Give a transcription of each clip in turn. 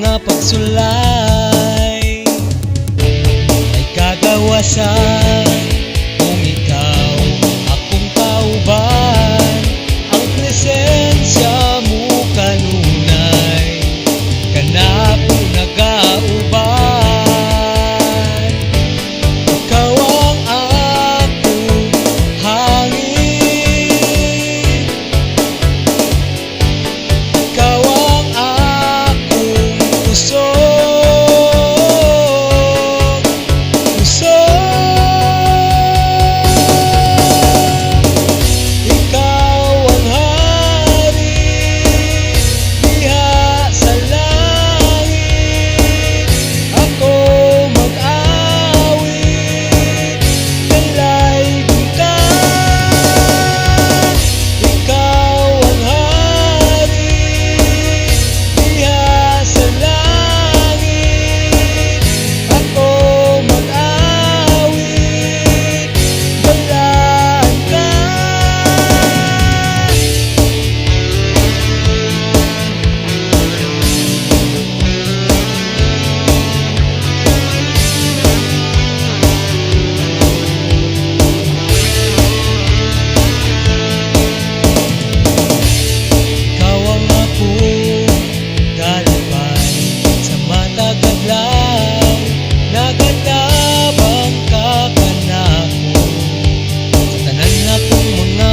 mga pagsulay ay kagawasan kung ikaw akong kauban. Ang presensya mo kanunay kanako nagauban. Ikaw ang akong hangin, ikaw ang akong puso.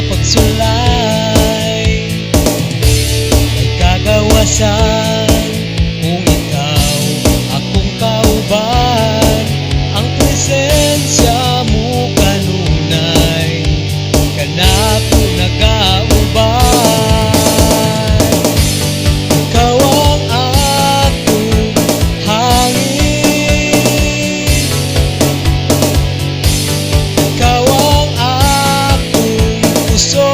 Pagsulay ay kagawasan kung ikaw akong kauban. Ang presensya mo kanunay kanako nagauban. Ikaw ang akong hangin, ikaw ang akong puso.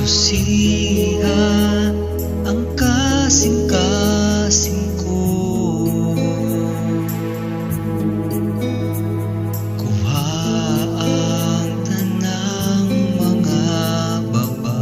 siya ang kasing-kasing ko. Kuha ang tanang mga baba,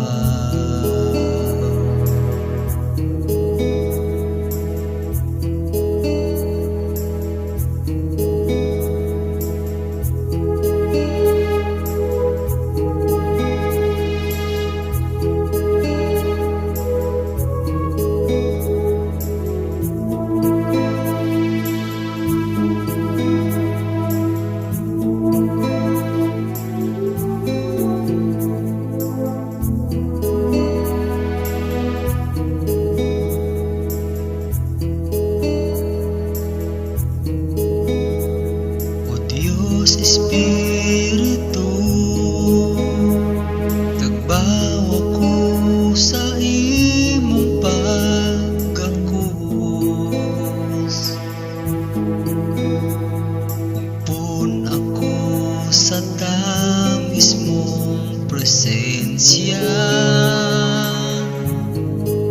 Espiritu, tagbaw ako sa imong pagkakos. Umpon ako sa tamis mong presensya,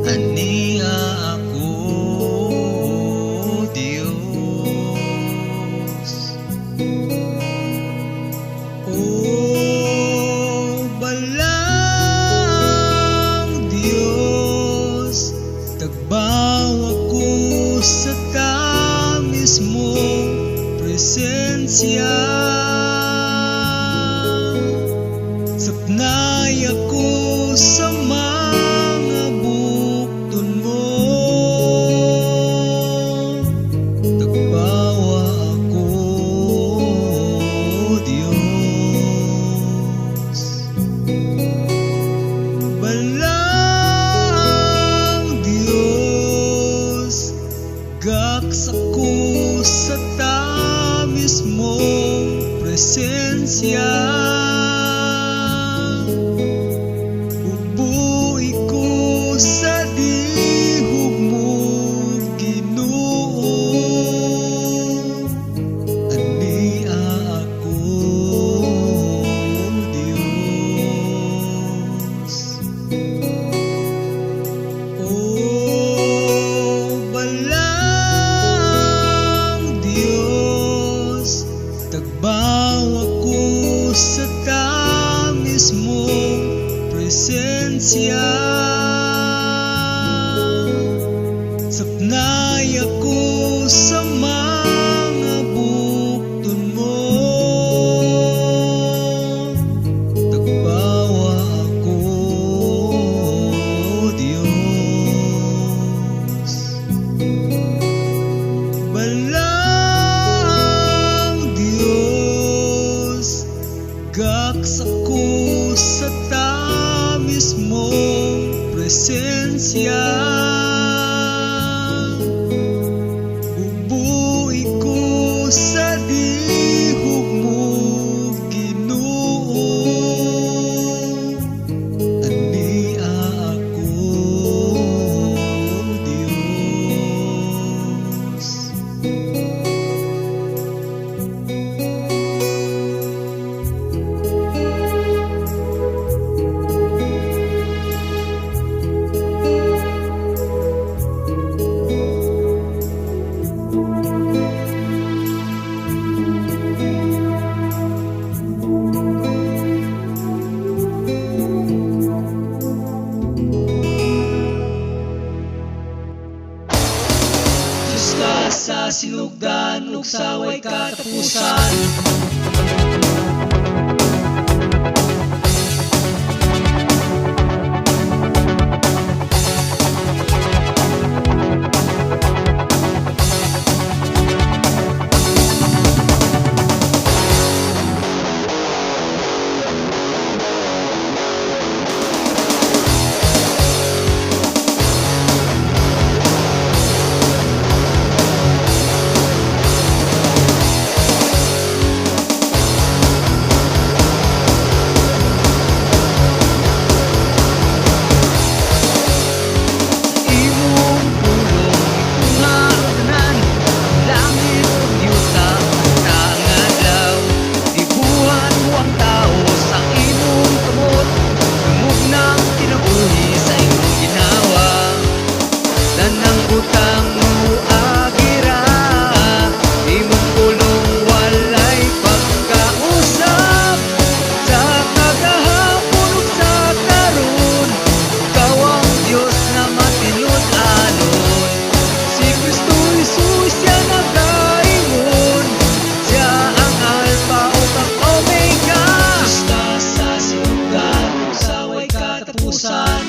ania ako, Diyos. O balang Diyos, tagbaw ako sa tamis mong presensya, sapnay ako sa mga bukton mo, tagbaw ako, Diyos. Balang Diyos, gaks ako sa tamis mong presensya, bubuhi ko sa dihog mo, Ginoo, ania ako, Diyos. O balang Diyos, tagbaw ako sa tamis mong presensya, sapnay ako sa mga bukton mo, tagbaw ako, Diyos. Balang Diyos, gaks ako sa tamis mong presensya, bubuhi ko sa dihog mo, Ginoo, ania ako, Diyos. Diyos ka sa sinugdan ug sa way katapusan, katapusan.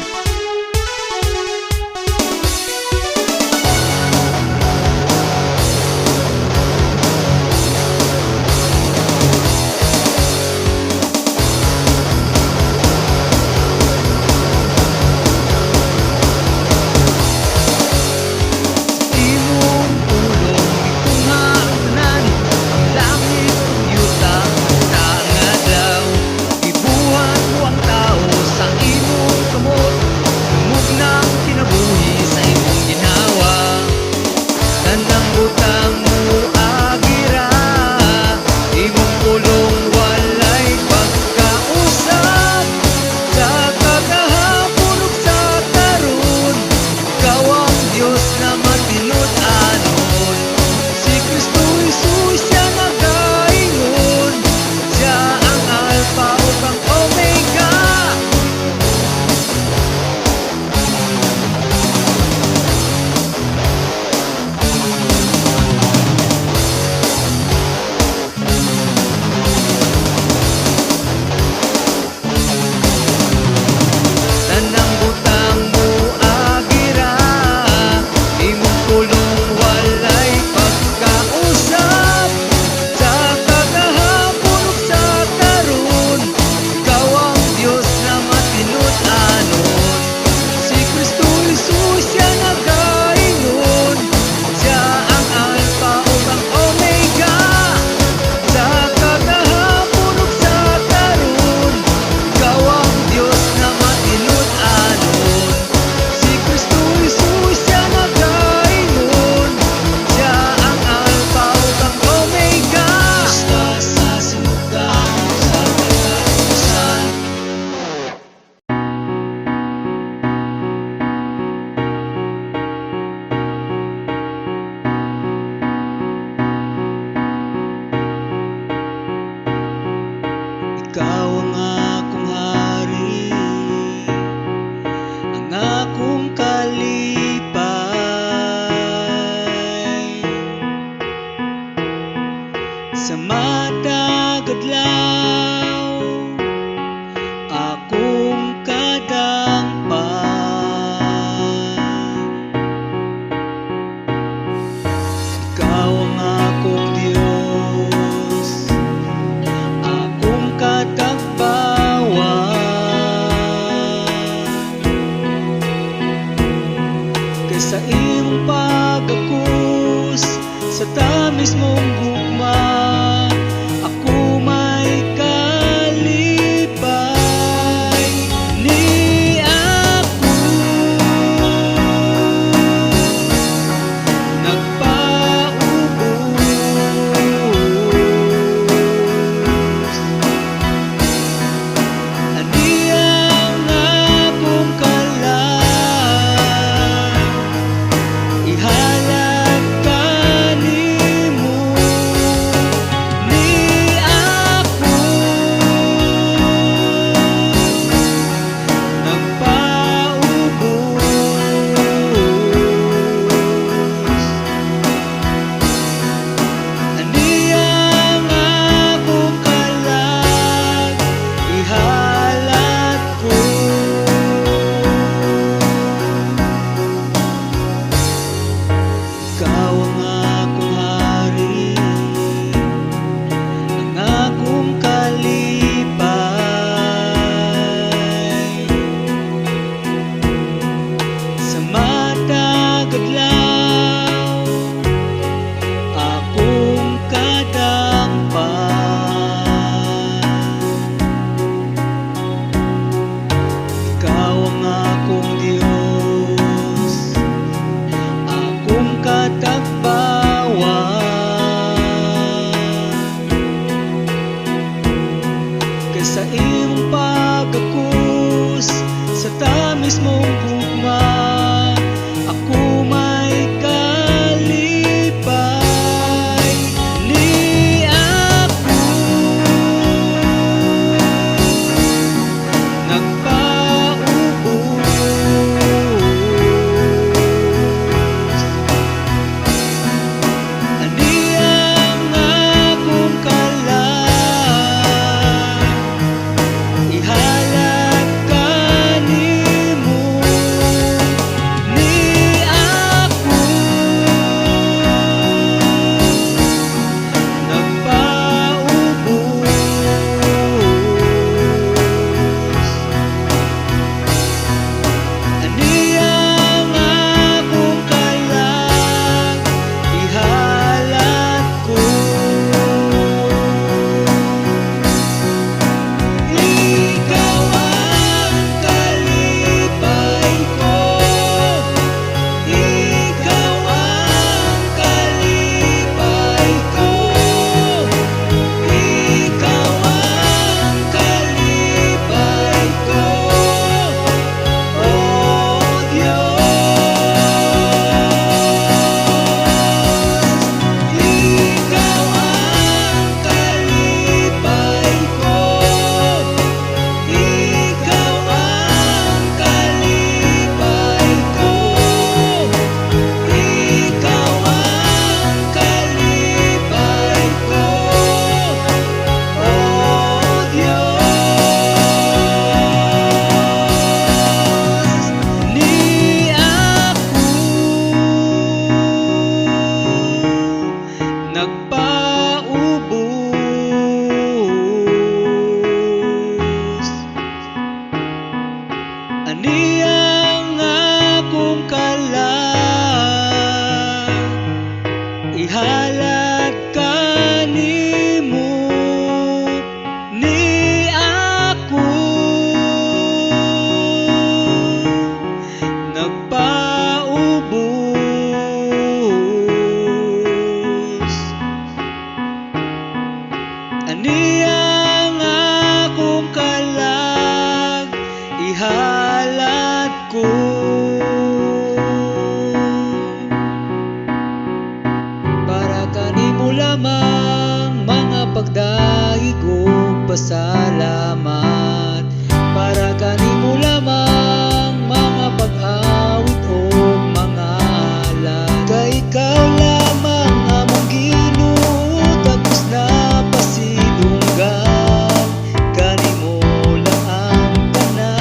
Ikaw ang akong hari, ang akong kalipay. Sa matag adlaw, akong kadangpan. Ikaw ang akong Diyos, sa iyong pag-akus, sa tamis mong gugma, ako may kalipay. Ni ako nagpaubos, ani ang akong ihalat kanimo. Ni ako nagpaubos, ani ang akong kalag, ihalat ko. Ikaw ang akong hari, ang akong kalipay. Sa matag adlaw, akong kadangpan. Ikaw ang akong Diyos, akong katagbawan. Sa iyong pag-akus, sa tamis mong gugma, ako may kalipay. Ni ako nagpaubos, ani ang akong kalag, ihalat kanimo. Aniyang akong kalag ihalat kanimo ni ako nagpaubos. Aniyang akong kalag ihalat ko para kanimo lamang, mga pagdahig ug pasalamat. Para kanimo lamang, mga pag-awit ug mga alad. Kay ikaw lamang among Ginoo, tapos na pasidunggan. Kanimo lang ang tanan.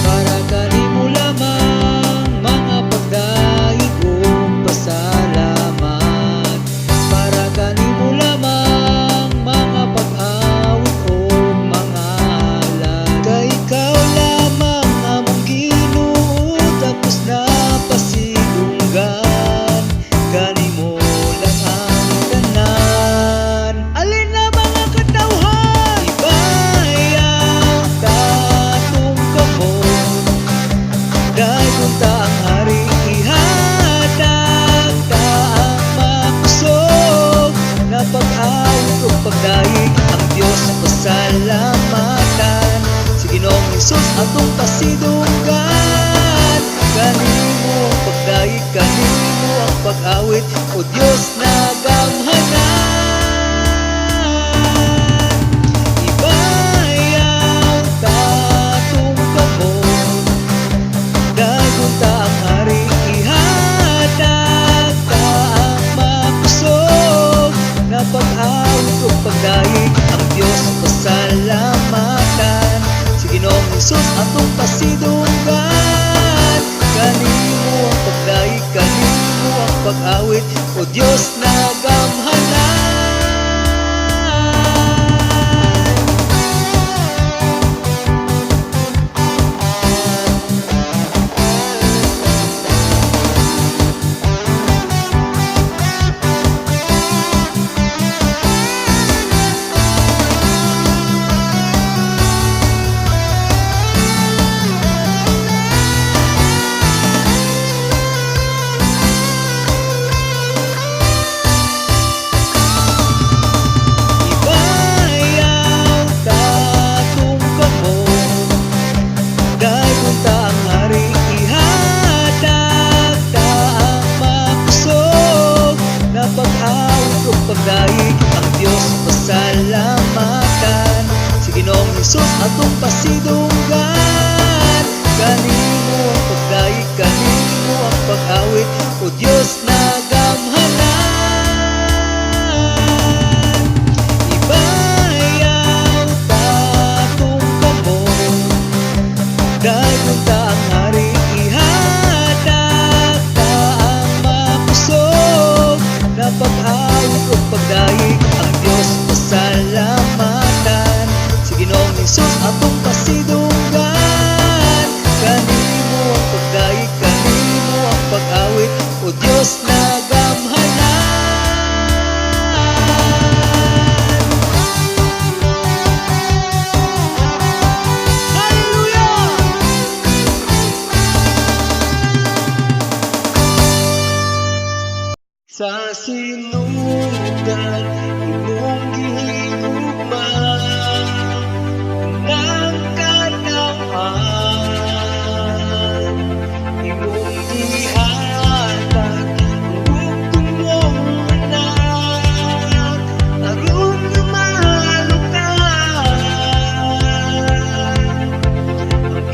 Para kanimo lamang, mga pagdahig ug pasalamat. Para kanimo lamang, mga pag-awit ug mga alad. Kay ikaw lamang among Ginoo, tapos na pasidunggan. Kanimo lang ang tanan. Alin na mga katawhan, ibayang tatong kamot. Dayon ta ang hari ihatag, ta ang makusog na pag-awit ug pagdahig, ang Dios sa pasalamatan. Si Ginoong Hesus atong pasidunggan. Kanimo ang pagdahig, kanimo ang pag-awit, o Dios na gamhanan. Ibayang tatong kamot, dayon ta ang hari ihatag, ta ang makusog na pag-awit ug pagdahig, ang Dios sa pasalamatan. Si Ginoong Hesus atong pasidunggan. Kanimo ang pagdahig, kanimo ang pag-awit, o Dios na gamhanan. Ibayang tatong kamot, dayon ta ang hari ihatag, ta ang makusog na pag-awit ug pagdahig, ang Dios sa pasalamatan. Si Ginoong Hesus atong pasidunggan. Kanimo ang pagdahig, kanimo ang pag-awit, o Dios na gamhanan. Ibayang tatong kamot, dayon ta ang hari ihatag, ta ang makusog na pag-awit ug pagdahig, ang Dios sa pasalamatan. Si Ginoong Hesus atong pasidunggan. Kanimo ang pagdahig, kanimo ang pag-awit, o Dios na gamhanan. Hallelujah! Sa sinugan imong gihigugman ng kanawan, imong gihatag ug tumong anak, aron malukan ang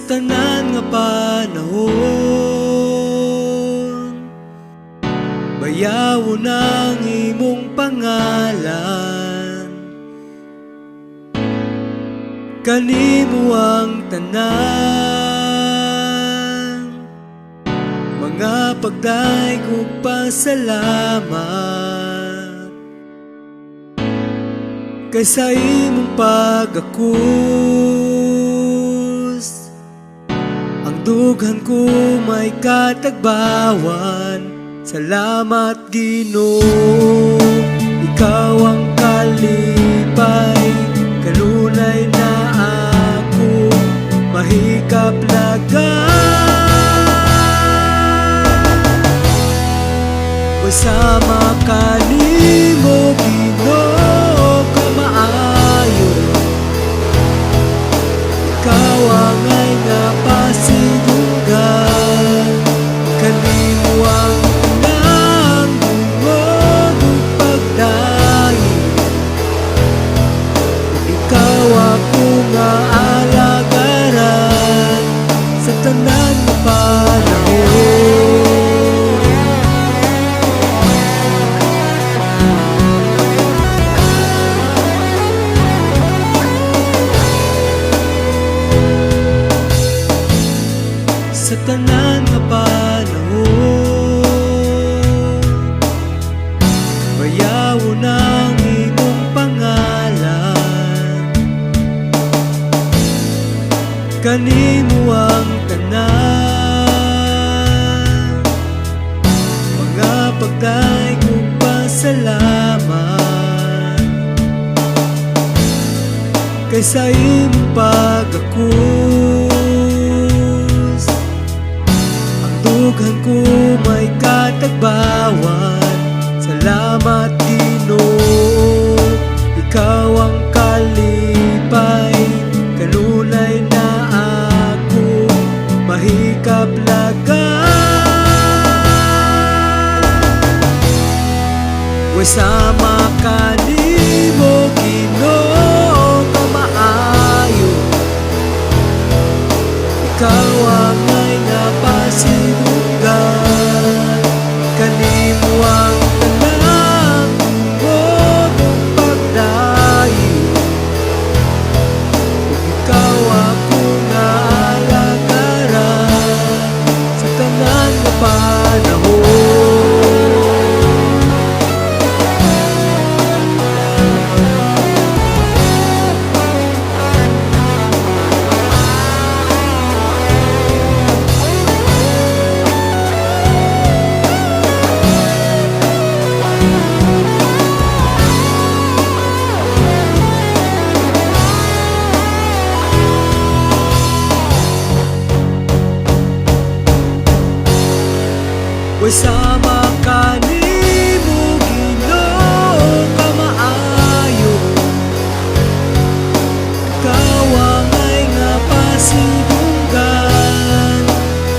tanan nga panahon, bayawon ang imong pangalan. Kanimo ang tanan, mga pagdaig ug pasalamat. Kay sa imong pag-akus, ang dughan ko may katagbawan. Salamat Ginoo, ikaw ang kalipay, kanunay na ako mahikap lagay. Sama kanimo Ginoo ka maayo, ikaw ang ay nga pasidunggan. Kanimo ang unang dungog ug pagdaig, ikaw ako nga alagaran sa tanan nga panahon. Sa tanan nga panahon, bayawon ang imong pangalan. Kanimo ang tanan, mga pagdaig ug pasalamat. Kay sa imong pag-akus, dughan ko may katagbawan. Salamat Ginoo, ikaw ang kalipay, kanunay na ako mahikap lagay. Sama kanimo Ginoo ka maayo, ikaw ang ay nga pasidunggan. Kanimo ang tanan dungog ug pagdaig, ug ikaw ako nga alagaran sa tanan nga panahon. Sama kanimo Ginoo ka maayo, ikaw ang ay nga pasidunggan.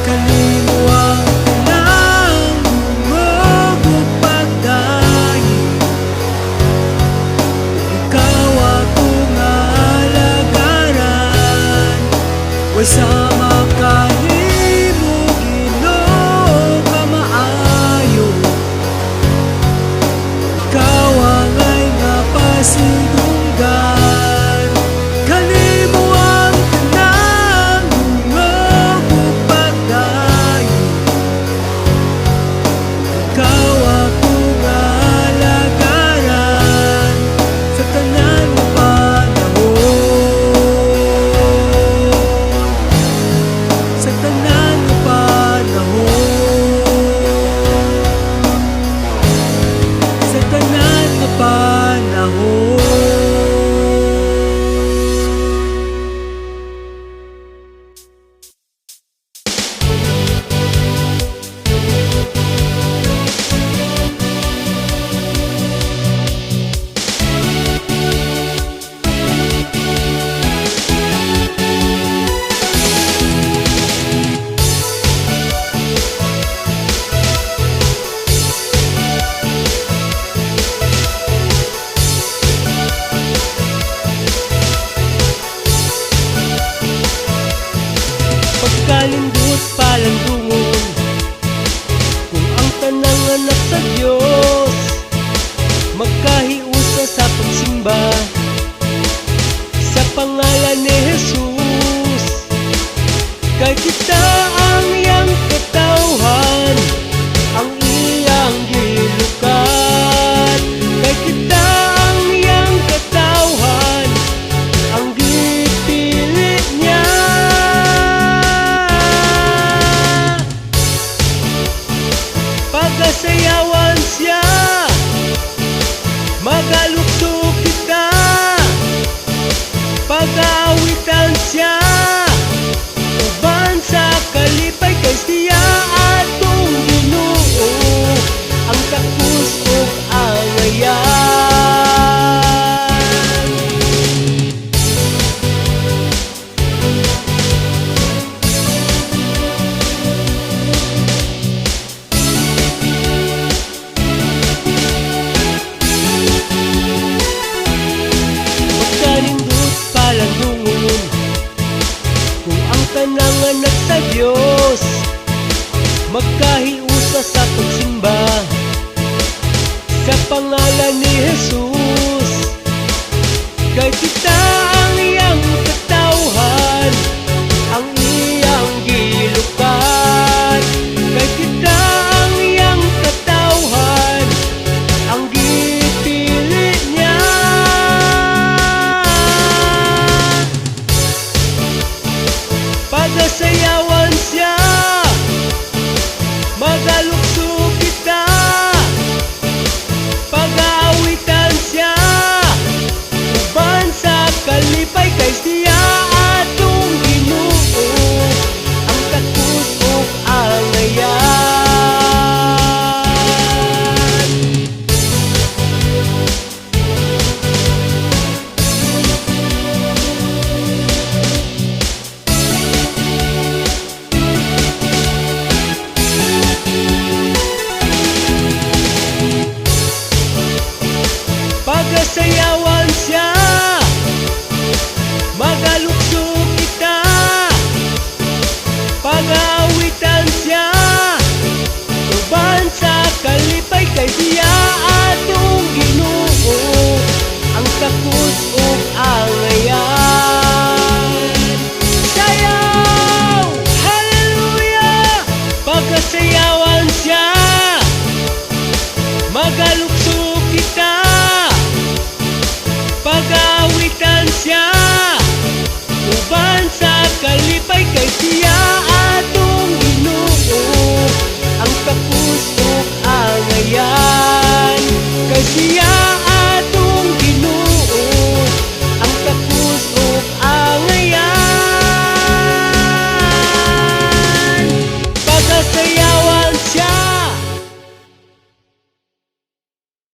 Kanimo ang unang dungog ug pagdaig, ikaw ako nga alagaran. Sama kanimo Ginoo ka maayo, kalukso